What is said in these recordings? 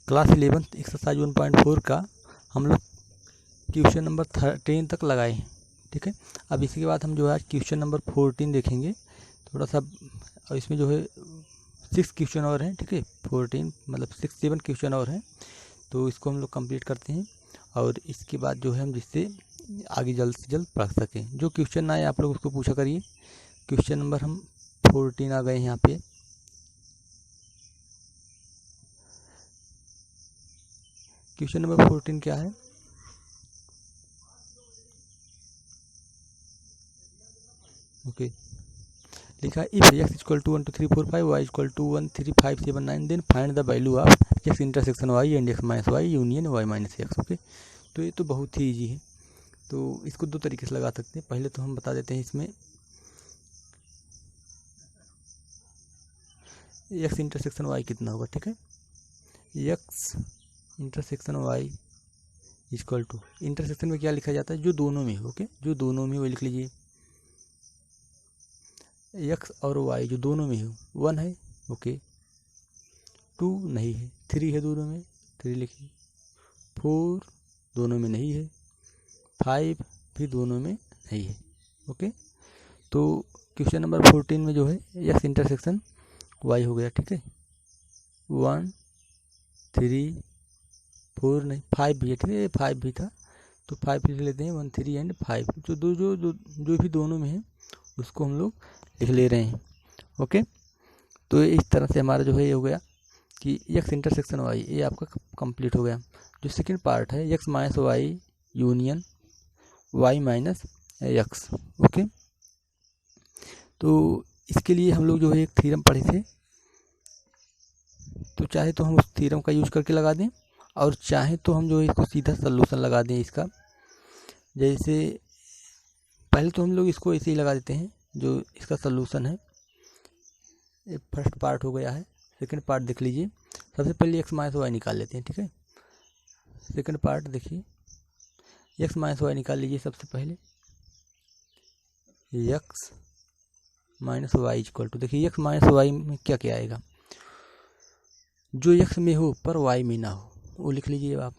Class 11 exercise 1.4 का हम लोग क्वेश्चन नंबर 13 तक लगाए। ठीक है, अब इसके बाद हम जो है क्वेश्चन नंबर 14 देखेंगे थोड़ा सा, और इसमें जो है 6 क्वेश्चन और हैं। ठीक है, 14 मतलब 6-7 क्वेश्चन और हैं, तो इसको हम लोग कंप्लीट करते हैं और इसके बाद जो है हम जिससे आगे जल्द से जल्द पढ़ सकें। जो क्वेश्चन ना आए आप लोग उसको पूछा करिए। क्वेश्चन नंबर हम 14 आ गए यहाँ पे। क्वेश्चन नंबर 14 क्या है? ओके, लिखा है if x equal to 1 2 3 4 5 y equal to 1 3 5 7 9 then find the value of x intersection y and x minus Y union y minus X. Okay, तो ये तो बहुत ही ईजी है, तो इसको दो तरीके से लगा सकते हैं। पहले तो हम बता देते हैं इसमें x इंटरसेक्शन y कितना होगा। ठीक है, x intersection y equal to, intersection में क्या लिखा जाता है? जो दोनों में हो। ओके, जो दोनों में वो लिख लीजिए, x और y जो दोनों में हो 1 है, ओके, 2 नहीं है, 3 है दोनों में, 3 लिखिए, 4 दोनों में नहीं है, 5 भी दोनों में नहीं है। ओके, तो क्वेश्चन नंबर 14 में जो है x इंटरसेक्शन y हो गया। ठीक है, 1 3 4 नहीं, 5 भी है। ठीक है, 5 भी था तो 5 लिख लेते हैं, 1 3 एंड 5 जो भी दोनों में है उसको हम लोग लिख ले रहे हैं। ओके, तो इस तरह से हमारा जो है ये हो गया कि x इंटरसेक्शन y, ये आपका कंप्लीट हो गया। जो सेकंड पार्ट है x minus Y union y minus X. Okay, तो इसके लिए हम लोग जो है एक थ्योरम पढ़े थे, तो चाहे तो हम उस थ्योरम का यूज करके लगा दें और चाहे तो हम जो है इसको सीधा सलूशन लगा दें इसका। जैसे पहले तो हम लोग इसको ऐसे ही लगा देते हैं, जो इसका सलूशन है। ये फर्स्ट पार्ट हो गया है, सेकंड पार्ट देख लीजिए। सबसे पहले x माइनस वाई निकाल लेते हैं। ठीक है, सेकंड पार्ट देखिए, x माइनस वाई निकाल लीजिए। सबसे पहले x minus Y equal to, देखिए x माइनस वाई में क्या क्या आएगा? जो x में हो पर y में ना हो वो लिख लीजिए आप।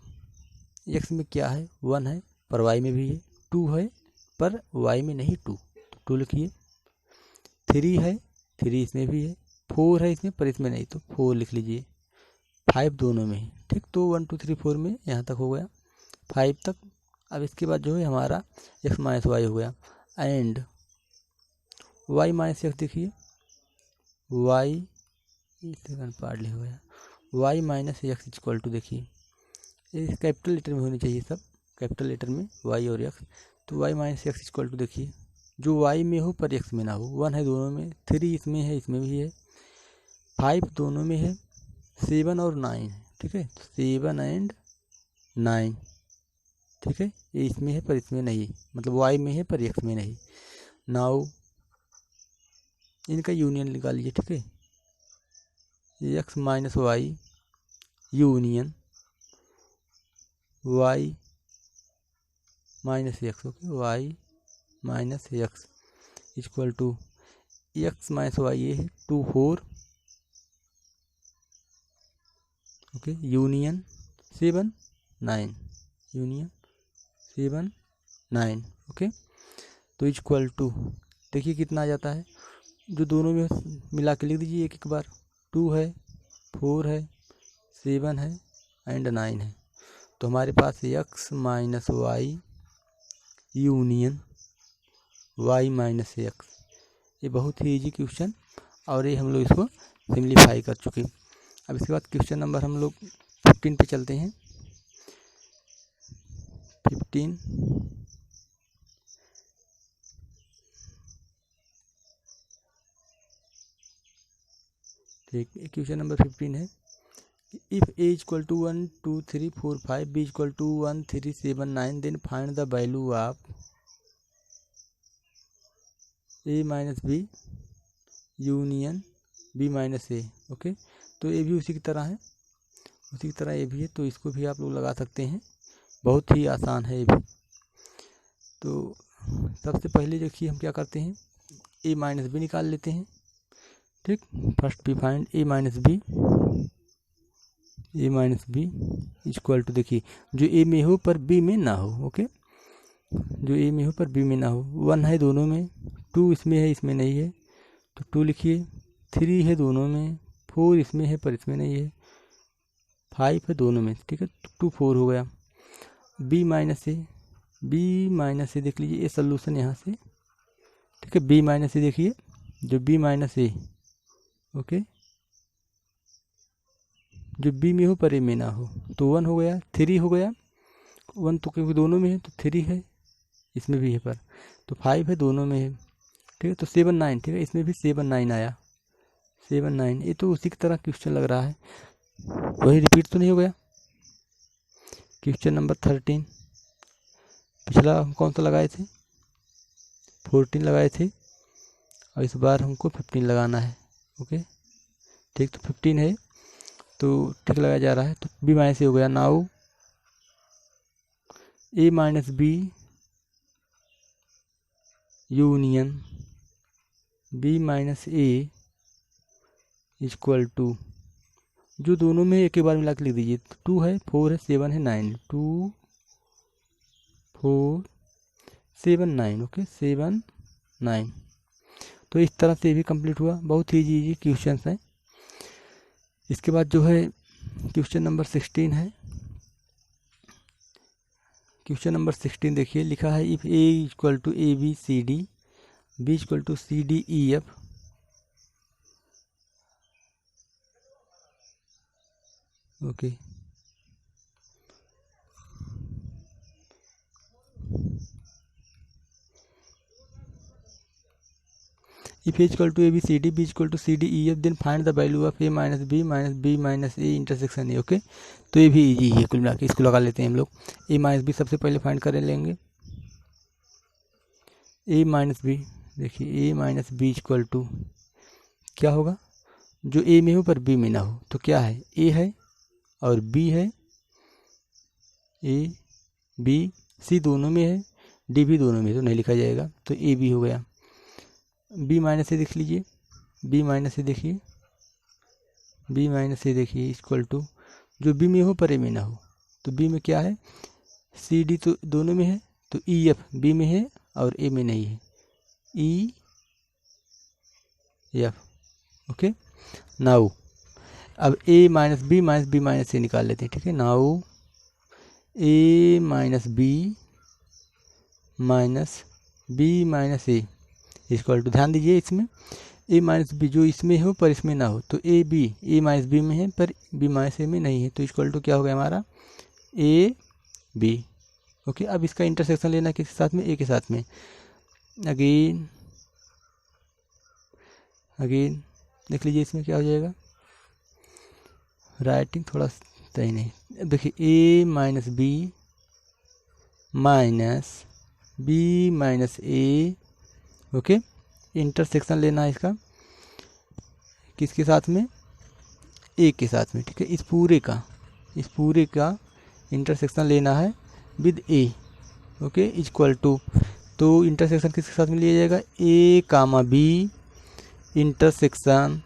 x में क्या है? 1 है पर y में भी है, 2 है पर y में नहीं 2, तो 2 लिखिए, 3 है, 3 इसमें भी है, 4 है इसमें पर इसमें नहीं, तो 4 लिख लीजिए, 5 दोनों में है। ठीक, तो 1 2 3 4 में यहाँ तक हो गया, 5 तक। अब इसके बाद जो है हमारा x माइनस वाई हो गया एंड y माइनस एक्स। देखिए y सेकंड पार्ट लिखा गया, y minus X equal to, देखिए ये कैपिटल लेटर में होनी चाहिए सब, कैपिटल लेटर में y और x। तो y minus X equal to, देखिए जो y में हो पर x में ना हो, 1 है दोनों में, 3 इसमें है, इसमें भी है, 5 दोनों में है, 7 और 9 है। ठीक है, 7 एंड 9। ठीक है, ये इसमें है पर इसमें नहीं, मतलब y में है पर x में नहीं। नाउ इनका यूनियन निकाल लीजिए। ठीक है, x minus Y union y minus X. Okay, y minus X equal to x minus Y ये है 2 4, ओके, यूनियन 7 9, यूनियन 7 9। ओके, तो इक्वल टू देखिए कितना आ जाता है, जो दोनों में मिला के लिख दीजिए एक एक बार। 2 है, 4 है, 7 है एंड 9 है, तो हमारे पास x minus Y union y minus X. ये बहुत ही इजी क्वेश्चन और ये हम लोग इसको सिम्प्लीफाई कर चुके। अब इसके बाद क्वेश्चन नंबर हम लोग 15 पे चलते हैं। 15 ठीक, क्वेश्चन नंबर 15 है, if a equal to 1 2 3 4 5 b equal to 1 3 7 9 then find the value of a minus B union b minus A. Okay, तो ये भी उसी की तरह है, उसी की तरह ये भी है, तो इसको भी आप लोग लगा सकते हैं, बहुत ही आसान है ये भी। तो सबसे पहले देखिए हम क्या करते हैं, a माइनस बी निकाल लेते हैं। ठीक, first we find a minus B A minus B equal to, देखिए जो ए में हो पर बी में ना हो, ओके, जो ए में हो पर बी में ना हो। 1 है दोनों में, 2 इसमें है, इसमें नहीं है तो 2 लिखिए। 3 है दोनों में, 4 इसमें है पर इसमें नहीं है। 5 है दोनों में, ठीक है, 2 4 हो गया। बी माइनस ए देख लीजिए, ये सोल्यूशन यहाँ से, ठीक है। बी माइनस ए देखिए, जो बी माइनस ए, ओके, जो बी में हो पर ए में ना हो, तो 1 हो गया। 3 हो गया, 1 तो क्योंकि दोनों में है तो 3 है, इसमें भी है पर, तो 5 है दोनों में है, ठीक है। तो 7 9, ठीक है, इसमें भी 7 9 आया, 7 9। ये तो उसी की तरह क्वेश्चन लग रहा है, वही रिपीट तो नहीं हो गया। क्वेश्चन नंबर 13, पिछला हम कौन सा लगाए थे, 14 लगाए थे, और इस बार हमको 15 लगाना है, ओके, ठीक। तो 15 है तो ठीक लगाया जा रहा है, तो बी माइनस ए हो गया। Now A minus B union B minus A equal to, जो दोनों में एक ही बार मिला के लिख दीजिए। 2 है, 4 है, 7 है, 9, 2 4 7 9, ओके, 7 9। तो इस तरह से भी कंप्लीट हुआ, बहुत ही इजी क्वेश्चन हैं। इसके बाद जो है क्वेश्चन नंबर 16 है। क्वेश्चन नंबर 16 देखिए, लिखा है if A equal to A B C D, B equal to C D E F, okay, if A equal to A B C D, B equal to C D E F, then find the value of A minus B minus A intersection A, okay. तो ये भी easy है, कुल मिला के इसको लगा लेते हैं हम लोग। ए माइनस बी सबसे पहले फाइंड कर लेंगे, ए माइनस बी, देखिए ए माइनस बी इक्वल टू क्या होगा, जो ए में हो पर बी में ना हो, तो क्या है, ए है और बी है, ए बी सी दोनों में है, डी भी दोनों में, तो नहीं लिखा जाएगा, तो ए बी हो गया। बी माइनस ए देख लीजिए, बी माइनस ए देखिए, बी माइनस ए देखिए इक्वल टू, जो बी में हो पर ए में ना हो, तो बी में क्या है, सी डी तो दोनों में है, तो ई एफ बी में है और ए में नहीं है, ई एफ, ओके। नाउ अब A minus B minus A निकाल लेते हैं, ठीक है। Now A minus B minus A equal to, ध्यान दीजिए इसमें ए माइनस बी जो इसमें हो पर इसमें ना हो, तो ए माइनस बी में है पर बी माइनस ए में नहीं है, तो इक्वल टू क्या हो गया हमारा, ए बी, ओके। अब इसका इंटरसेक्शन लेना किसके साथ में, ए के साथ में। अगेन देख लीजिए इसमें क्या हो जाएगा, राइटिंग थोड़ा सही नहीं, देखिए ए minus B minus A, okay. Intersection लेना है इसका किसके साथ में, ए के साथ में, ठीक है। इस पूरे का इंटरसेक्शन लेना है with A, okay, equal to, तो इंटरसेक्शन किसके साथ में लिया जाएगा, ए कामा बी इंटरसेक्शन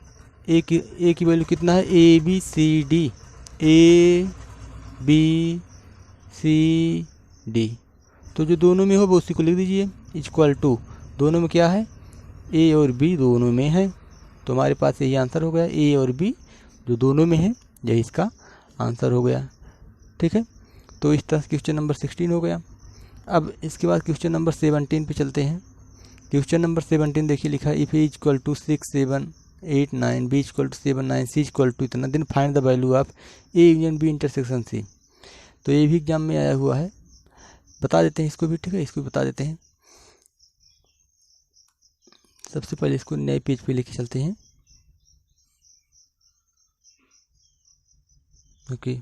ए की वैल्यू कितना है, ए बी सी डी, तो जो दोनों में हो वो उसी को लिख दीजिए, इक्वल टू, दोनों में क्या है, ए और बी दोनों में है, तो हमारे पास यही आंसर हो गया, ए और बी जो दोनों में है, यही इसका आंसर हो गया, ठीक है। तो इस तरह से क्वेश्चन नंबर 16 हो गया। अब इसके बाद क्वेश्चन नंबर 17 पे चलते हैं। क्वेश्चन नंबर 17 देखिए, लिखा है if A equal to 6 7 8 9, B equal to 7 9, C equal to इतना, then find the value of A union B intersection C. तो ये भी एग्जाम में आया हुआ है, बता देते हैं इसको भी, ठीक है, इसको भी बता देते हैं। सबसे पहले इसको नए पेज पे लेके चलते हैं, ओके।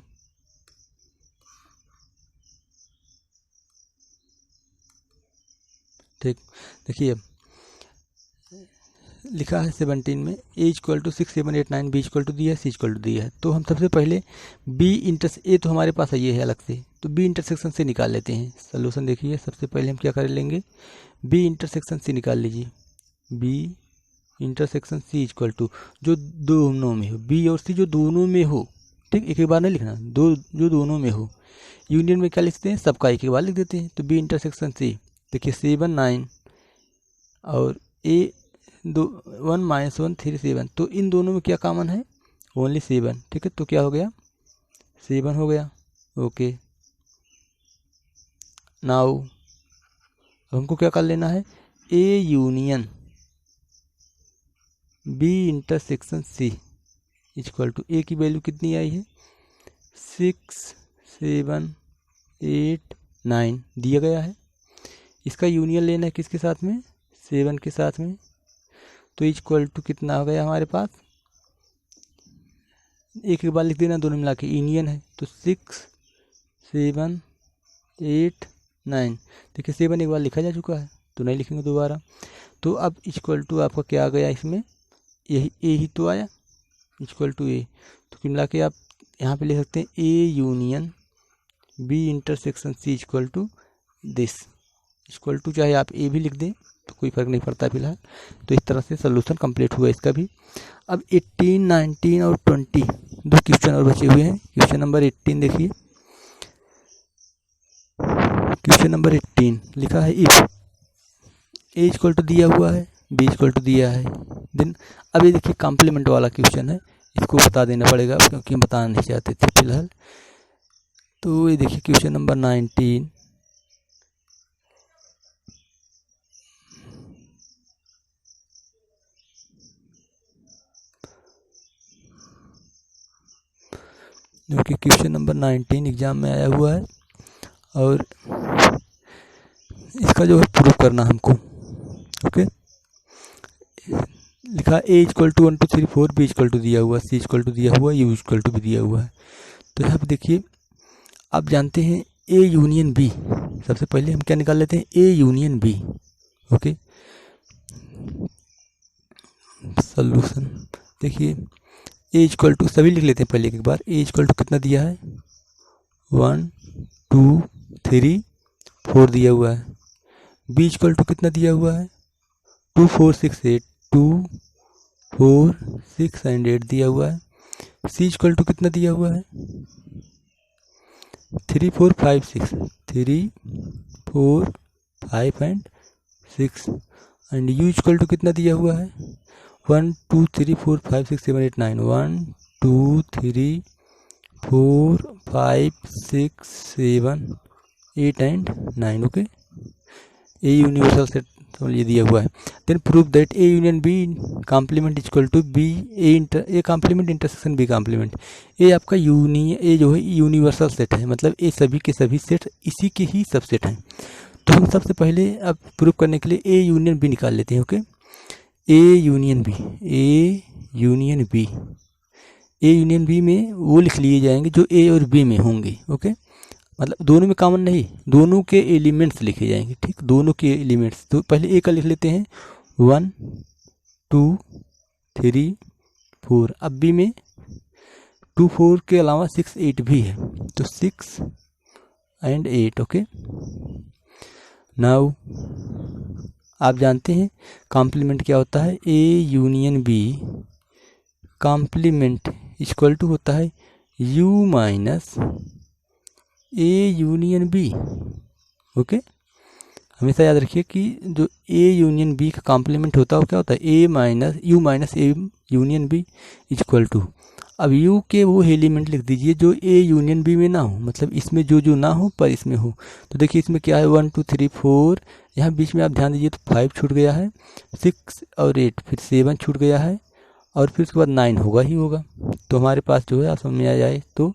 ठीक, देखिए लिखा है 17 में A equal to 6 7 8 9, B equal to दिया है, सी इक्वल टू दिया है। तो हम सबसे पहले बी ए तो हमारे पास है, ये है अलग से, तो बी इंटरसेक्शन से निकाल लेते हैं सोल्यूशन। देखिए सबसे पहले हम क्या कर लेंगे, बी इंटरसेक्शन से निकाल लीजिए, B intersection C equal to, जो दोनों में हो, बी और सी जो दोनों में हो, ठीक, एक एक बार नहीं लिखना, दो जो दोनों में हो। यूनियन में क्या लिखते हैं, सबका एक एक बार लिख देते हैं। तो बी इंटरसेक्शन सी, देखिए 7 9 और ए 2 1 -1 3 7, तो इन दोनों में क्या कॉमन है, ओनली 7, ठीक है। तो क्या हो गया, 7 हो गया। ओके, नाउ हमको क्या कर लेना है, A union B intersection C equal to, A की वैल्यू कितनी आई है, 6 7 8 9 दिया गया है। इसका यूनियन लेना है किसके साथ में, 7 के साथ में। तो इक्वल टू कितना हो गया हमारे पास, एक बार लिख देना, दोनों मिला के यूनियन है। तो 6 7 8 9, देखिए 7 एक बार लिखा जा चुका है तो नहीं लिखेंगे दोबारा। तो अब इक्वल टू आपका क्या आ गया इसमें, यही ए ही तो आया, इक्वल टू ए। तो कुल मिला के आप यहाँ पे लिख सकते हैं A union B intersection C equal to this, equal to चाहे आप ए भी लिख दें तो कोई फ़र्क नहीं पड़ता फिलहाल। तो इस तरह से सोल्यूशन कंप्लीट हुआ इसका भी। अब 18 19 और 20 दो क्वेश्चन और बचे हुए हैं। क्वेश्चन नंबर 18 देखिए, क्वेश्चन नंबर 18 लिखा है इफ ए इक्वल टू दिया हुआ है, बी इक्वल टू दिया है, देन अब ये देखिए कॉम्प्लीमेंट वाला क्वेश्चन है, इसको बता देना पड़ेगा क्योंकि हम बताना नहीं चाहते थे फिलहाल। तो ये देखिए क्वेश्चन नंबर 19, जो कि क्वेश्चन नंबर 19 एग्जाम में आया हुआ है और इसका जो है प्रूफ करना हमको। ओके, लिखा A equal to 1 2 3 4, B equal to दिया हुआ, सी इक्वल टू दिया हुआ, यू इक्वल टू भी दिया हुआ है। तो यहाँ पे देखिए आप जानते हैं ए यूनियन बी, सबसे पहले हम क्या निकाल लेते हैं, A union B. Okay, solution देखिए ए इक्वल टू सभी लिख लेते हैं पहले एक बार। ए इक्वल टू कितना दिया है, 1 2 3 4 दिया हुआ है। बी इक्वल टू कितना दिया हुआ है, 2 4 6 8, 2 4 6 एंड 8 दिया हुआ है। सी इक्वल टू कितना दिया हुआ है, 3 4 5 6, 3 4 5 and 6 and U equal to कितना दिया हुआ है, 1 2 3 4 5 6 7 8 9, 1 2 3 4 5 6 7 8 and 9। Okay, a universal set ये दिया हुआ है। Then prove that A union B complement equal to B A complement intersection B complement. A आपका ए जो है यूनिवर्सल सेट है, मतलब ए सभी के सभी सेट इसी के ही सबसेट हैं। तो हम सबसे पहले अब प्रूव करने के लिए ए यूनियन बी निकाल लेते हैं। Okay, A union B, A union B, A union B में वो लिख लिए जाएंगे जो ए और बी में होंगे। ओके, मतलब दोनों में कॉमन नहीं, दोनों के एलिमेंट्स लिखे जाएंगे। ठीक, दोनों के एलिमेंट्स। तो पहले ए का लिख लेते हैं 1 2 3 4। अब बी में 2 4 के अलावा 6 8 भी है, तो 6 एंड 8। ओके, नाउ आप जानते हैं कॉम्प्लीमेंट क्या होता है, A union B complement equal to होता है U minus A union B. Okay, हमेशा याद रखिए कि जो ए यूनियन बी का कॉम्प्लीमेंट होता है वो क्या होता है, A minus U minus A union B equal to. अब यू के वो एलिमेंट लिख दीजिए जो ए यूनियन बी में ना हो, मतलब इसमें जो जो ना हो पर इसमें हो। तो देखिए इसमें क्या है 1 2 3 4, यहाँ बीच में आप ध्यान दीजिए तो 5 छूट गया है, 6 और 8, फिर 7 छूट गया है और फिर उसके बाद 9 होगा ही होगा। तो हमारे पास जो है आप समझ में आ जाए तो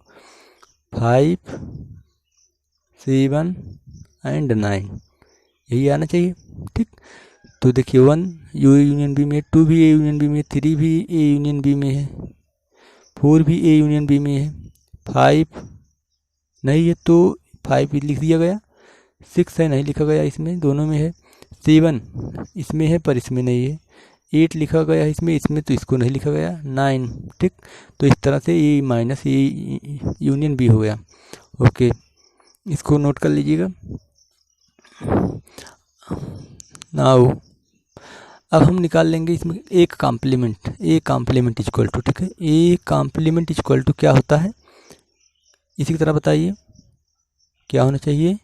5 7 एंड 9 यही आना चाहिए। ठीक, तो देखिए 1 यू यूनियन बी में, 2 भी ए यूनियन बी में, 3 भी ए यूनियन बी में है, 4 भी ए यूनियन बी में है, 5 नहीं है तो 5 लिख दिया गया, 6 है नहीं लिखा गया, इसमें दोनों में है, 7 इसमें है पर इसमें नहीं है, 8 लिखा गया इसमें तो इसको नहीं लिखा गया, 9। ठीक, तो इस तरह से ए माइनस ए यूनियन बी हो गया। ओके, इसको नोट कर लीजिएगा। नाउ अब हम निकाल लेंगे इसमें एक complement, A complement equal to, ठीक है, ए कॉम्प्लीमेंट इक्वल टू क्या होता है, इसी की तरह बताइए क्या होना चाहिए,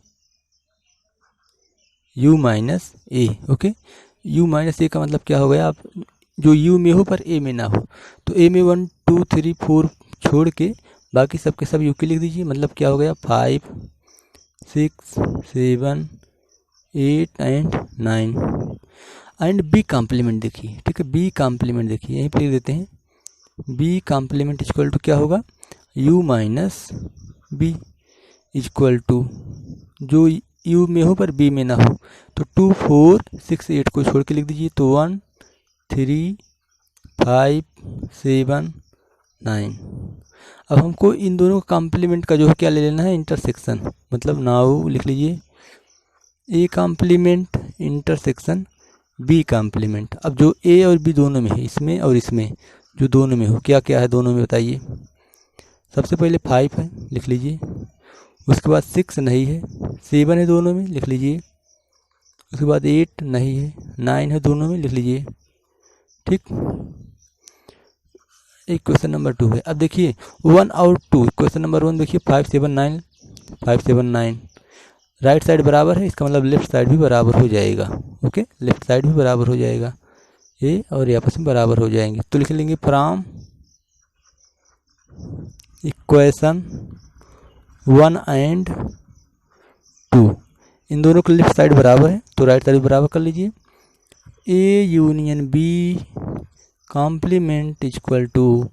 u minus A. Okay, u minus ए का मतलब क्या हो गया, आप जो u में हो पर a में ना हो, तो a में 1 2 3 4 छोड़ के बाकी सबके सब u के लिख दीजिए। मतलब क्या हो गया 5 6 7 8 एंड 9। एंड बी कॉम्प्लीमेंट देखिए, ठीक है, बी कॉम्प्लीमेंट देखिए यहीं पर लिख देते हैं। बी कॉम्प्लीमेंट इक्वल टू क्या होगा, u minus B equal to जो u में हो पर b में ना हो, तो 2 4 6 8 को छोड़ के लिख दीजिए। तो 1 3 5 7 9। अब हमको इन दोनों कॉम्प्लीमेंट का जो है क्या ले लेना है, इंटरसेक्शन। मतलब नाउ लिख लीजिए a complement intersection b complement. अब जो a और b दोनों में है, इसमें और इसमें जो दोनों में हो, क्या क्या है दोनों में बताइए। सबसे पहले 5 है, लिख लीजिए। उसके बाद 6 नहीं है, 7 है दोनों में, लिख लीजिए। उसके बाद 8 नहीं है, 9 है दोनों में, लिख लीजिए। ठीक, एक क्वेश्चन नंबर 2 है। अब देखिए 1 और 2, क्वेश्चन नंबर 1 देखिए 5 7 9 5 7 9, राइट साइड बराबर है, इसका मतलब लेफ्ट साइड भी बराबर हो जाएगा। ओके, लेफ्ट साइड भी बराबर हो जाएगा, ए और ये आपस में बराबर हो जाएंगे। तो लिख लेंगे फ्रॉम इक्वेशन 1 एंड 2, इन दोनों के लेफ्ट साइड बराबर है तो राइट साइड बराबर कर लीजिए। A union B complement equal to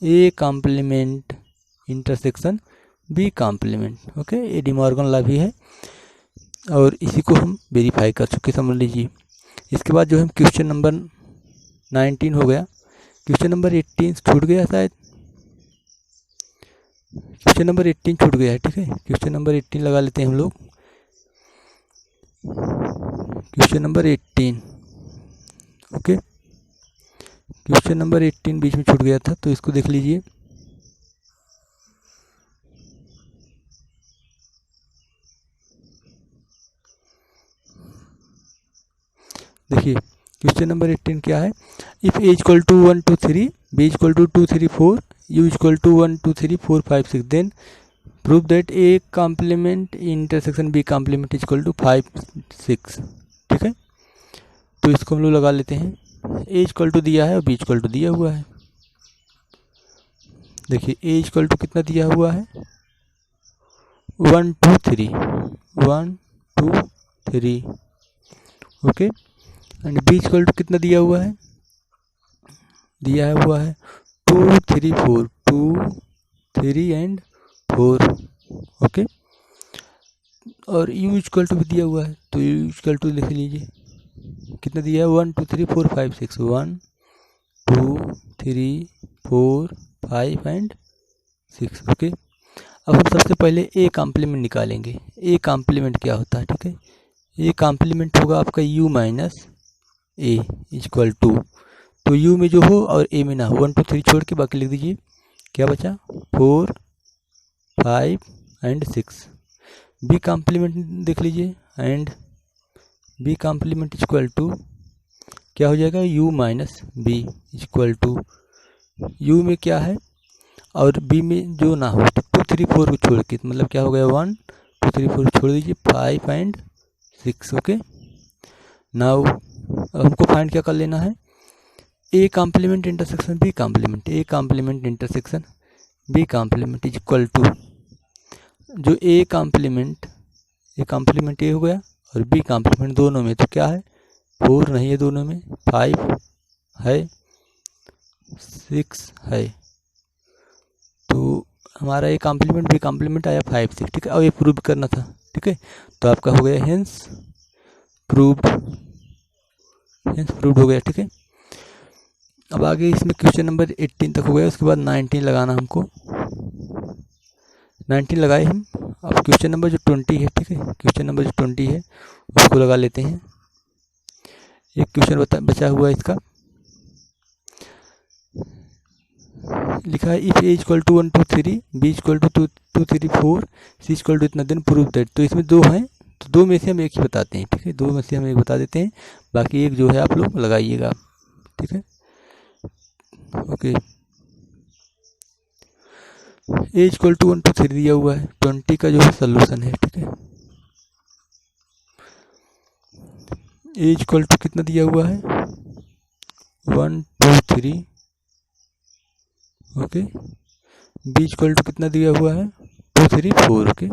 A complement intersection B complement. Okay, ये डी मॉर्गन लॉ भी है और इसी को हम वेरीफाई कर चुके, समझ लीजिए। इसके बाद जो है क्वेश्चन नंबर 19 हो गया। क्वेश्चन नंबर 18 छूट गया शायद, क्वेश्चन नंबर 18 छूट गया है। ठीक है, क्वेश्चन नंबर 18 लगा लेते हैं हम लोग। Question number 18, okay, question number 18 बीच में छूट गया था तो इसको देख लीजिए। देखिए क्वेश्चन नंबर 18 क्या है, if A equal to 1 2 3 B equal to 2 3 4 U equal to 1 2 3 4 5 6 then prove that A complement intersection B complement equal to 5 6। ठीक है, तो इसको हम लोग लगा लेते हैं। ए इक्वल टू दिया है और बी इक्वल टू दिया हुआ है। देखिए ए इक्वल टू कितना दिया हुआ है, 1 2 3 1 2 3। Okay, and B equal to कितना दिया हुआ है, दिया हुआ है 2 3 4 2 3 एंड 4। ओके, और यू इक्वल टू भी दिया हुआ है तो यू इक्वल टू लिख लीजिए। कितना दिया है 1 2 3 4 5 6 1 2 3 4 5 एंड 6। ओके, अब हम सबसे पहले ए कॉम्प्लीमेंट निकालेंगे। ए कॉम्प्लीमेंट क्या होता है, ठीक है, ए कॉम्प्लीमेंट होगा आपका u minus A equal to, तो u में जो हो और a में ना हो, 1 2 3 छोड़ के बाकी लिख दीजिए। क्या बचा 4 5 एंड 6। बी कॉम्प्लीमेंट देख लीजिए, and B complement equal to क्या हो जाएगा, u minus B equal to, u में क्या है और b में जो ना हो, तो 2 3 4 को छोड़ के मतलब क्या हो गया 1 2 3 4 छोड़ दीजिए 5 एंड 6। ओके, नाउ हमको फाइंड क्या कर लेना है, A complement intersection B complement, A complement intersection B complement is equal to जो ए कॉम्प्लीमेंट ए हो गया और बी कॉम्प्लीमेंट दोनों में, तो क्या है 4 नहीं है दोनों में, 5 है 6 है, तो हमारा ए कॉम्प्लीमेंट बी कॉम्प्लीमेंट आया 5 6। ठीक है, अब ये प्रूव करना था। ठीक है, तो आपका हो गया हेंस प्रूव्ड हो गया। ठीक है, अब आगे इसमें क्वेश्चन नंबर 18 तक हो गया, उसके बाद 19 लगाना हमको। 19 लगाए हम, अब क्वेश्चन नंबर जो 20 है, ठीक है, क्वेश्चन नंबर जो 20 है उसको लगा लेते हैं। एक क्वेश्चन बचा हुआ है, इसका लिखा है if A equal to 1 2 3 B equal to 2 2 3 4 C equal to इतना, देन प्रूव दैट। तो इसमें दो हैं, तो दो में से हम एक ही बताते हैं। ठीक है, दो में से हम एक बता देते हैं, बाकी एक जो है आप लोग लगाइएगा। ठीक है, ओके, ए इक्वल टू 1 2 3 दिया हुआ है, 20 का जो है सोल्यूशन है, ठीक है। ए इक्वल टू कितना दिया हुआ है, 1 2 3, ओके। बी इक्वल टू कितना दिया हुआ है, 2 3 4, ओके,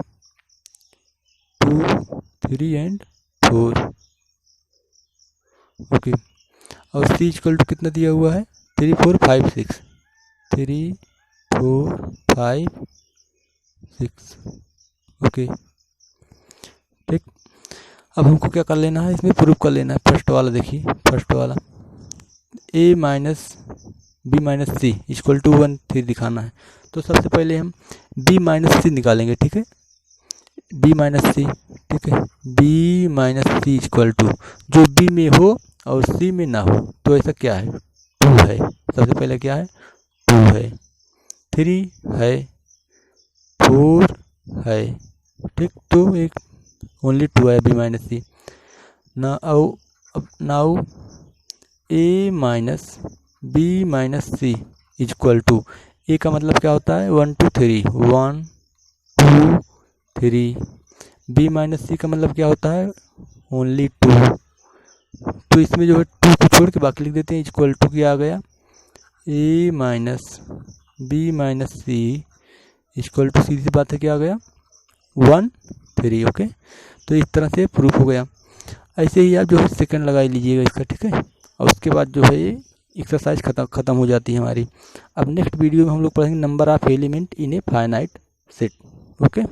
2 3 एंड 4, ओके। और सी इक्वल टू कितना दिया हुआ है, 3 4 5 6, 3 4 5 6, ओके, ठीक। अब हमको क्या कर लेना है, इसमें प्रूफ कर लेना है। फर्स्ट वाला देखिए, फर्स्ट वाला A minus B minus C equal to 1 3 दिखाना है। तो सबसे पहले हम बी माइनस सी निकालेंगे, ठीक है, बी माइनस सी, ठीक है। B minus C equal to जो बी में हो और सी में ना हो, तो ऐसा क्या है, 2 है। सबसे पहले क्या है, 2 है, 3 है, 4 है, ठीक। तो एक ओनली 2 है बी माइनस सी ना। अब now A minus B minus C equal to, A का मतलब क्या होता है, 1 2 3, 1 2 3। बी माइनस सी का मतलब क्या होता है, ओनली 2। तो इसमें जो है 2 को छोड़ के बाकी लिख देते हैं। इक्वल टू क्या आ गया, A minus B minus C equal to, सीधी सी बात है, क्या आ गया, 1 3, ओके। तो इस तरह से प्रूफ हो गया। ऐसे ही आप जो है सेकंड लगा लीजिएगा इसका, ठीक है। और उसके बाद जो है ये एक्सरसाइज ख़त्म हो जाती है हमारी। अब नेक्स्ट वीडियो में हम लोग पढ़ेंगे number of element in a finite set, okay.